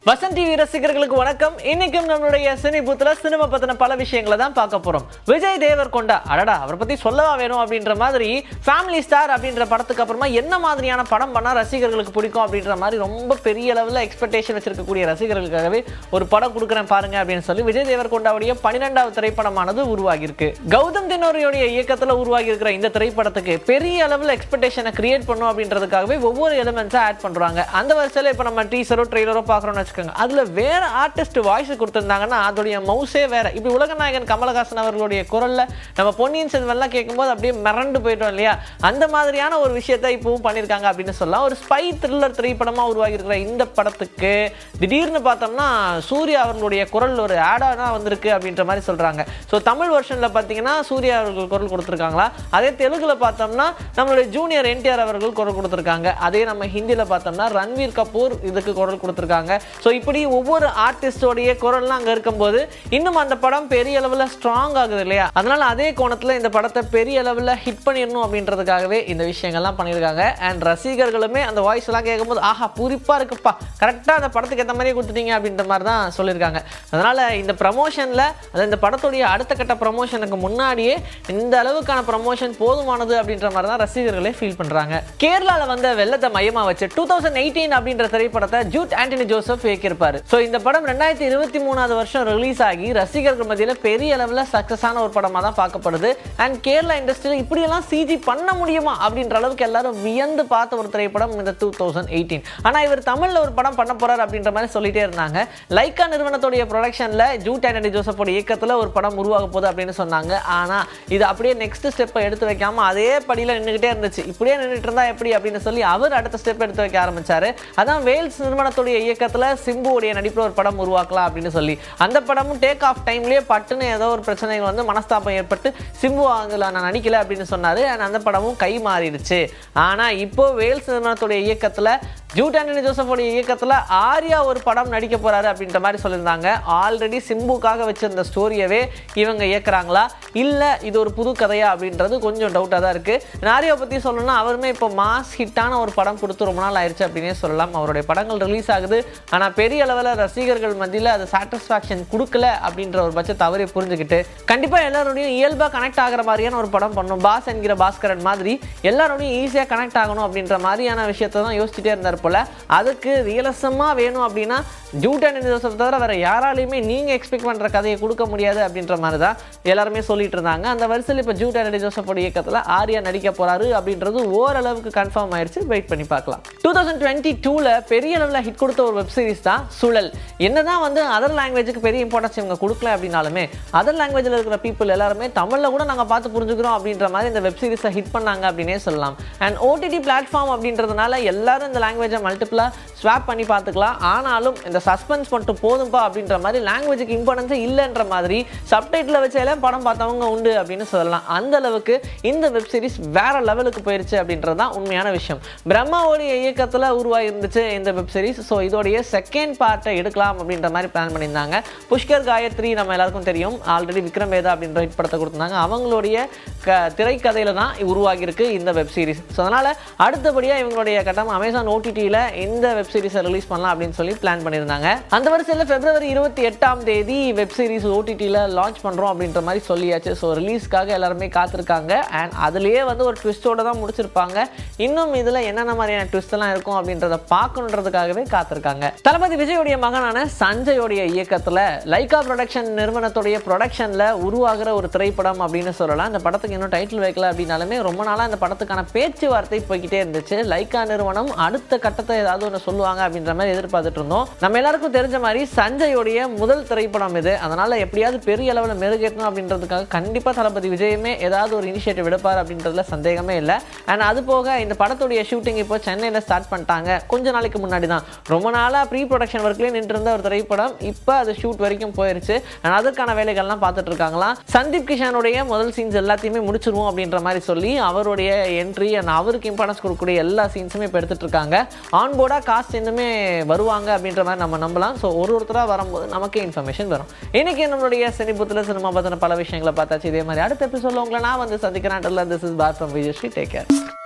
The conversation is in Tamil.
வசந்த் டிவி ரசிகர்களுக்கு வணக்கம். இன்னைக்கும் நம்மளுடைய சினி பூத்துல சினிமா பத்தின பல விஷயங்களை தான் பார்க்க போறோம். விஜய் தேவர்கொண்டா அடடா அவரை பத்தி சொல்லவா வேணும் அப்படின்ற மாதிரி ஃபேமிலி ஸ்டார் அப்படின்ற படத்துக்கு அப்புறமா என்ன மாதிரியான படம் பண்ணா ரசிகர்களுக்கு பிடிக்கும் அப்படின்ற மாதிரி ரொம்ப பெரிய அளவில் எக்ஸ்பெக்டேஷன் வச்சிருக்கக்கூடிய ரசிகர்களுக்காகவே ஒரு படம் கொடுக்குறேன் பாருங்க அப்படின்னு சொல்லி விஜய் தேவர்கொண்டாவுடைய 12வது திரைப்படமானது உருவாகி இருக்கு. கௌதம் தினோரியோடைய இயக்கத்தில் உருவாகி இருக்கிற இந்த திரைப்படத்துக்கு பெரிய அளவில் எக்ஸ்பெக்டேஷனை கிரியேட் பண்ணும் அப்படின்றதுக்காகவே ஒவ்வொரு எலிமெண்ட்ஸை ஆட் பண்றாங்க. அந்த வரிசையில் இப்போ நம்ம டீசரோ ட்ரெய்லரோ பார்க்குறோம்னு அதுல வேற ஆர்டிஸ்ட் வாய்ஸ் கொடுத்திருந்தாங்கன்னா அதோடைய மவுசே வேற. இப்படி உலகநாயகன் கமலஹாசன் அவர்களுடைய குரல்ல நம்ம பொன்னியின் செல்வன்லாம் கேட்கும்போது அப்படியே மிரண்டு போயிட்டோம் இல்லையா? அந்த மாதிரியான ஒரு விஷயத்தை இப்பவும் பண்ணியிருக்காங்க அப்படின்னு சொல்லலாம். ஒரு ஸ்பை த்ரில்லர் திரைப்படமா உருவாகி இருக்கிற இந்த படத்துக்கு திடீர்னு பார்த்தோம்னா சூர்யா அவர்களுடைய குரல் ஒரு ஆடானா வந்திருக்கு அப்படின்ற மாதிரி சொல்றாங்க. ஸோ தமிழ் வெர்ஷன்ல பார்த்தீங்கன்னா சூர்யா அவர்கள் குரல் கொடுத்துருக்காங்களா, அதே தெலுங்குல பார்த்தோம்னா நம்மளுடைய ஜூனியர் என்டிஆர் அவர்கள் குரல் கொடுத்துருக்காங்க. அதே நம்ம ஹிந்தியில பார்த்தோம்னா ரன்வீர் கபூர் இதுக்கு குரல் கொடுத்துருக்காங்க. ஸோ இப்படி ஒவ்வொரு ஆர்டிஸ்டோடைய குரல்லாம் அங்கே இருக்கும்போது இன்னும் அந்த படம் பெரிய அளவில் ஸ்ட்ராங் ஆகுது இல்லையா? அதனால அதே கோணத்தில் இந்த படத்தை பெரிய அளவில் ஹிட் பண்ணிடணும் அப்படின்றதுக்காகவே இந்த விஷயங்கள்லாம் பண்ணியிருக்காங்க. அண்ட் ரசிகர்களுமே அந்த வாய்ஸ் எல்லாம் கேட்கும்போது ஆஹா பூரிப்பா இருக்குப்பா, கரெக்டாக அந்த படத்துக்கு ஏற்ற மாதிரியே கொடுத்துட்டீங்க அப்படின்ற மாதிரி தான் சொல்லியிருக்காங்க. அதனால இந்த ப்ரமோஷனில் அது இந்த படத்துடைய அடுத்த கட்ட ப்ரமோஷனுக்கு முன்னாடியே இந்த அளவுக்கான ப்ரமோஷன் போதுமானது அப்படின்ற மாதிரி தான் ரசிகர்களே ஃபீல் பண்ணுறாங்க. கேரளாவில் வந்த வெள்ளத்தை மையமாக வச்சு 2018 அப்படின்ற திரைப்படத்தை ஜூட் ஆண்டனி ஜோசப் இருப்பாரு. சோ இந்த படம் 2023 வருஷம் ரிலீஸ் ஆகி ரசிகர்கள் மத்தியில பெரிய அளவுல சக்சஸான ஒரு படமா தான் பார்க்கப்படுது. அண்ட் கேரளா இண்டஸ்ட்ரியில் இப்படி எல்லாம் சிஜி பண்ண முடியுமா அப்படின்ற அளவுக்கு எல்லாரும் வியந்து பார்த்த ஒரு திரைப்படம் இந்த 2018. ஆனா இவர் தமிழ்ல ஒரு படம் பண்ண போறார் அப்படின்ற மாதிரி சொல்லிட்டே இருந்தாங்க. லைக்கா நிறுவனத்துடைய ப்ரொடக்ஷன்ல ஜூட் ஆண்டனி ஜோசப்போட இயக்கத்துல ஒரு படம் உருவாக போகுது அப்படின்னு சொன்னாங்க. ஆனா இது அப்படியே நெக்ஸ்ட் ஸ்டெப்பை எடுத்து வைக்காம அதே படியில நின்றுகிட்டே இருந்துச்சு. இப்படியே நின்றுட்டு இருந்தா எப்படி அப்படின்னு சொல்லி அவர் அடுத்த ஸ்டெப் எடுத்து வைக்க ஆரம்பிச்சாரு. அதான் வேல்ஸ் நிறுவனத்துடைய இயக்கத்துல சிம்புவுடைய நடிப்பில் ஒரு படம் உருவாக்கலாம் அப்படின்னு சொல்லி அந்த படமும் டேக் ஆஃப் டைம்லேயே பட்டுன்னு ஏதோ ஒரு பிரச்சனைகள் வந்து மனஸ்தாபம் ஏற்பட்டு சிம்பு அதில் நான் நடிக்கல அப்படின்னு சொன்னாரு. அந்த படமும் கை மாறிடுச்சு. ஆனால் இப்போ வேல்ஸ் நிறுவனத்துடைய இயக்கத்தில் ஜூட் ஆண்டனி ஜோசப்போடைய இயக்கத்தில் ஆர்யா ஒரு படம் நடிக்க போறாரு அப்படின்ற மாதிரி சொல்லியிருந்தாங்க. ஆல்ரெடி சிம்புக்காக வச்சிருந்த ஸ்டோரியவே இவங்க இயக்குறாங்களா இல்லை இது ஒரு புது கதையா அப்படின்றது கொஞ்சம் டவுட்டாக தான் இருக்கு. ஆர்யாவை பற்றி சொல்லணும்னா அவருமே இப்போ மாஸ் ஹிட்டான ஒரு படம் கொடுத்து ரொம்ப நாள் ஆயிடுச்சு அப்படின்னே சொல்லலாம். அவருடைய படங்கள் ரிலீஸ் ஆகுது, ஆனால் பெரிய அளவில் ரசிகர்கள் மத்தியில் அது சாட்டிஸ்ஃபேக்ஷன் கொடுக்கல அப்படின்ற ஒரு பட்சத்தை அவரே புரிஞ்சுக்கிட்டு கண்டிப்பாக எல்லாரோடையும் இயல்பாக கனெக்ட் ஆகிற மாதிரியான ஒரு படம் பண்ணணும். பாஸ் என்கிற பாஸ்கரன் மாதிரி எல்லாரோடையும் ஈஸியாக கனெக்ட் ஆகணும் அப்படின்ற மாதிரியான விஷயத்தை தான் யோசிச்சுட்டே இருந்தார் போல. அதுக்கு ரியலிசமா வேணும் அப்படின்னா ஜூட் ஆண்டனி ஜோசப் தவிர வேற யாராலையுமே நீங்க எக்ஸ்பெக்ட் பண்ற கதையை கொடுக்க முடியாது அப்படின்ற மாதிரி தான் எல்லாருமே சொல்லிட்டு இருந்தாங்க. அந்த வரிசையில் இப்போ ஜூட் ஆண்டனி ஜோசப்போட இயக்கத்தில் ஆர்யா நடிக்க போறாரு அப்படின்றது ஓரளவுக்கு கன்ஃபார்ம் ஆயிடுச்சு. வெயிட் பண்ணி பார்க்கலாம். 2022ல பெரிய அளவில் ஹிட் கொடுத்த ஒரு வெப் சீரிஸ் தான் சுழல். என்னதான் வந்து அதர் லாங்குவேஜுக்கு பெரிய இம்பார்ட்டன்ஸ் இவங்க கொடுக்கல அப்படின்னாலுமே அதர் லாங்குவேஜில் இருக்கிற பீப்புள் எல்லாருமே தமிழில் கூட நாங்கள் பார்த்து புரிஞ்சுக்கிறோம் அப்படின்ற மாதிரி இந்த வெப் சீரிஸை ஹிட் பண்ணாங்க அப்படின்னே சொல்லலாம். அண்ட் ஓடிடி பிளாட்ஃபார்ம் அப்படின்றதுனால எல்லாரும் இந்த லாங்குவேஜை மல்டிபிளா ஸ்வாப் பண்ணி பார்த்துக்கலாம். ஆனாலும் இந்த சஸ்பென்ஸ் மட்டும் போதும்பா அப்படின்ற மாதிரி லாங்குவேஜுக்கு இம்பார்ட்டன்ஸே இல்லைன்ற மாதிரி சப்டைட்டில் வச்சு எல்லாம் படம் பார்த்தவங்க உண்டு அப்படின்னு சொல்லலாம். அந்த அளவுக்கு இந்த வெப் சீரிஸ் வேற லெவலுக்கு போயிருச்சு அப்படின்றது தான் உண்மையான விஷயம். பிரம்மாவோடைய இயக்கத்தில் உருவாகி இருந்துச்சு இந்த வெப் சீரிஸ். ஸோ இதோடைய செகண்ட் பார்ட்டை எடுக்கலாம் அப்படின்ற மாதிரி பிளான் பண்ணியிருந்தாங்க. புஷ்கர் காயத்ரி நம்ம எல்லாருக்கும் தெரியும், ஆல்ரெடி விக்ரம் வேதா அப்படின்ற ஹிட் படத்தை கொடுத்துருந்தாங்க. அவங்களுடைய திரைக்கதையில தான் உருவாகி இருக்கு இந்த வெப் சீரிஸ். ஸோ அதனால அடுத்தபடியாக இவங்களுடைய கட்டம் அமேசான் ஓடிடியில் இந்த வெப் சீரிஸை ரிலீஸ் பண்ணலாம் அப்படின்னு சொல்லி பிளான் பண்ணியிருந்தாங்க. அந்த வருஷத்தில் February 28 வெப் சீரிஸ் ஓடிடியில் லான்ச் பண்ணுறோம் அப்படின்ற மாதிரி சொல்லியாச்சு. ஸோ ரிலீஸ்க்காக எல்லாருமே காத்திருக்காங்க. அண்ட் அதுலேயே வந்து ஒரு ட்விஸ்டோட தான் முடிச்சிருப்பாங்க. இன்னும் இதில் என்னென்ன மாதிரியான ட்விஸ்ட் எல்லாம் இருக்கும் அப்படின்றத பார்க்கணுன்றதுக்காகவே காத்திருக்காங்க. தளபதி விஜயோடைய மகனான சஞ்சயோடைய இயக்கத்தில் லைகா ப்ரொடக்ஷன் நிறுவனத்துடைய ப்ரொடக்ஷனில் உருவாகிற ஒரு திரைப்படம் அப்படின்னு சொல்லலாம். இந்த படத்துக்கு இன்னும் டைட்டில் வைக்கல அப்படின்னாலுமே ரொம்ப நாளாக இந்த படத்துக்கான பேச்சுவார்த்தை போய்கிட்டே இருந்துச்சு. லைகா நிறுவனம் அடுத்த கட்டத்தை ஏதாவது ஒன்று சொல்லுவாங்க அப்படின்ற மாதிரி எதிர்பார்த்துட்டு இருந்தோம். நம்ம எல்லாருக்கும் தெரிஞ்ச மாதிரி சஞ்சயோடைய முதல் திரைப்படம் இது. அதனால எப்படியாவது பெரிய அளவில் மெருகேற்றணும் அப்படின்றதுக்காக கண்டிப்பாக தளபதி விஜயமே ஏதாவது ஒரு இனிஷியேட்டிவ் எடுப்பார் அப்படின்றதுல சந்தேகமே இல்லை. அண்ட் அது போக இந்த படத்துடைய ஷூட்டிங் இப்போ சென்னையில் ஸ்டார்ட் பண்ணிட்டாங்க. கொஞ்ச நாளைக்கு முன்னாடி தான் ரொம்ப நாளாக ப்ரீ ப்ரொடக்ஷன் ஒர்க்லேயே நின்று இருந்த ஒரு திரைப்படம் இப்போ அது ஷூட் வரைக்கும் போயிருச்சு. அண்ட் அதற்கான வேலைகள்லாம் பார்த்துட்டு இருக்காங்களாம். சந்தீப் கிஷானுடைய முதல் சீன்ஸ் எல்லாத்தையுமே முடிச்சிருவோம் அப்படின்ற மாதிரி சொல்லி அவருடைய என்ட்ரி அண்ட் அவருக்கு இம்பார்ட்டன்ஸ் கொடுக்கக்கூடிய எல்லா சீன்ஸுமே இப்போ எடுத்துட்டு இருக்காங்க. ஆன்போர்டா காஸ்ட் இன்னுமே வருவாங்க அப்படின்ற மாதிரி நம்ம நம்பலாம். ஸோ ஒருத்தராக வரும்போது நமக்கே இன்ஃபர்மேஷன் வரும். இன்னைக்கு நம்மளுடைய சினிபுத்தில் சினிமா பற்றின பல விஷயங்களை பார்த்தாச்சு. இதே மாதிரி அடுத்த எபிசோட்ல உங்களை நான் வந்து சந்திக்கிறேன். This is bye from Vijayasri. Take care.